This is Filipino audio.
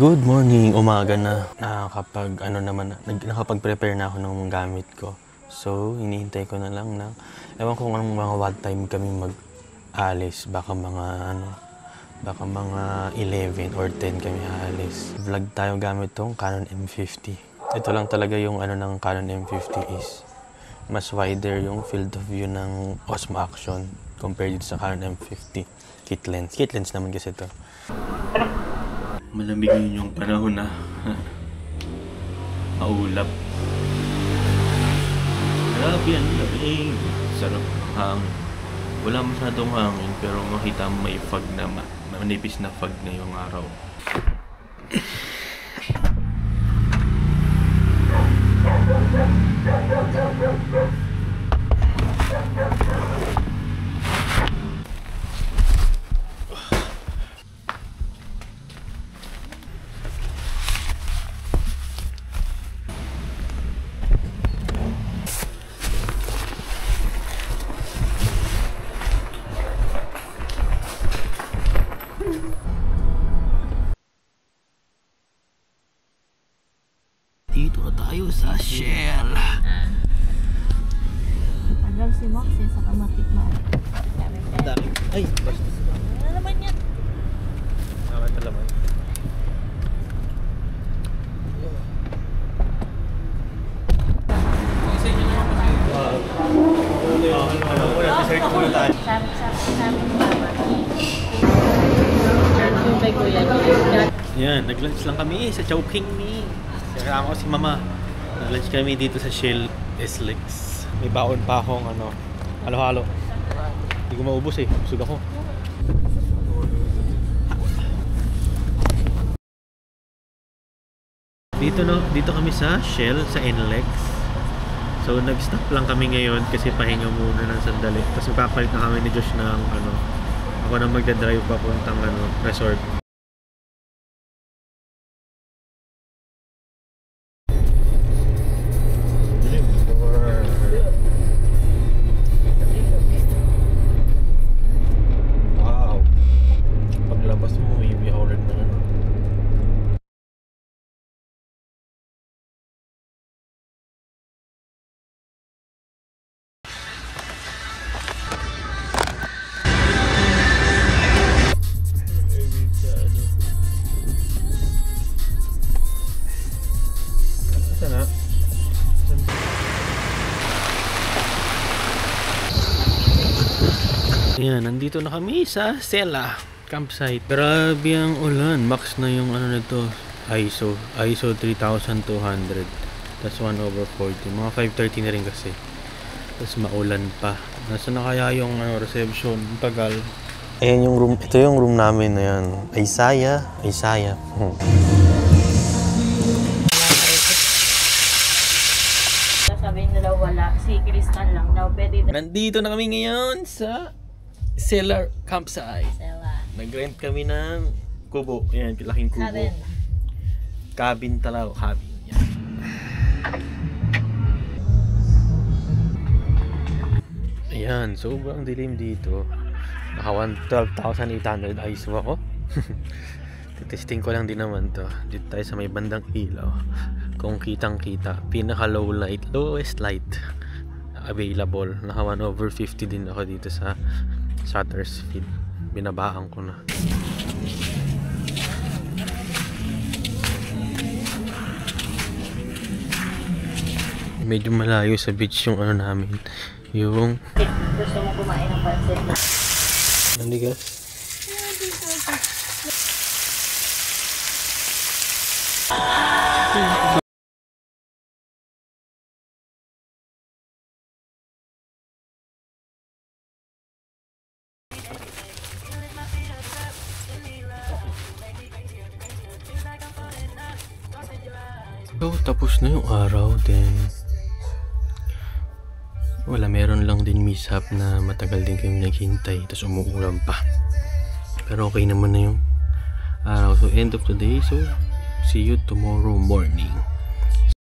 Good morning, umaga na. Nakapag-prepare na ako ng gamit ko. So, hinihintay ko na lang na, ewan ko anong mga what time kami mag-alis. Baka mga 11 or 10 kami alis. Vlog tayo gamit tong Canon M50. Ito lang talaga yung ng Canon M50 is mas wider yung field of view ng Osmo Action compared sa Canon M50 kit lens. Kit lens naman kasi ito. Malamig yun yung panahon na maulap. Grabe yan, lamig. Sarap hangin. Wala masyadong hangin pero makita may fog na manipis na fog na yung araw. Dito na tayo sa Shell. Tagal si Max sa kamatik na. Dami. Ay, basta. Ano naman yan? Tama ito laman. Sabi mo naman. Yung kay Kuya. Yan, nag-lunch lang kami sa Chowking ni. Kasama ko si Mama. Nag-lunch kami dito sa Shell SLEX. May baon pa akong halo-halo. Hindi ko maubos eh. Busog ako. Dito kami sa Shell, sa NLEX. So nag-stop lang kami ngayon kasi pahinga muna ng sandali. Tapos magpapalit na kami ni Josh ng ako na magdadrive papuntang resort. Ayan, nandito na kami sa Sela campsite. Grabe ang ulan. Max na yung nito. ISO 3200. That's 1/40. Mga 5:30 na rin kasi. Tapos maulan pa. Nasa na kaya yung reception? Tagal. Ayan yung room. Ito yung room namin na yan. Isaiah. Sabihin nila wala. Si Crystal lang daw. Pwede na. Nandito na kami ngayon sa Sela campsite. Sela. Nag-rent kami ng kubo. Ayan, laking kubo. Cabin talaga. Cabin. Yan. Ayan, sobrang dilim dito. Naka 12,800 ISO ako. Testing ko lang din naman to. Dito tayo sa may bandang ilaw. Kung kitang-kita. Pinaka lowest light available. Naka 1/50 din ako dito sa shutter speed. Binabaan ko na. Medyo malayo sa beach yung namin. Yung gusto mo kumain ng pansit? Hindi guys. So, tapos na yung araw. Then, wala, meron lang din mishap na matagal din kami naghintay. Tapos umuulan pa. Pero okay naman na yung araw. So, end of the day. So, see you tomorrow morning.